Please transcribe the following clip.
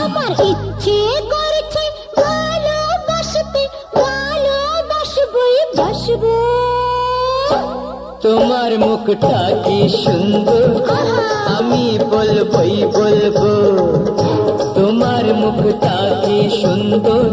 আমার ইচ্ছে করছে ভালোবাসতে, ভালোবাসবই বাসবো। তোমার মুখটা কি সুন্দর, আমি বলবই বলবো। তোমার মুখটা কি সুন্দর,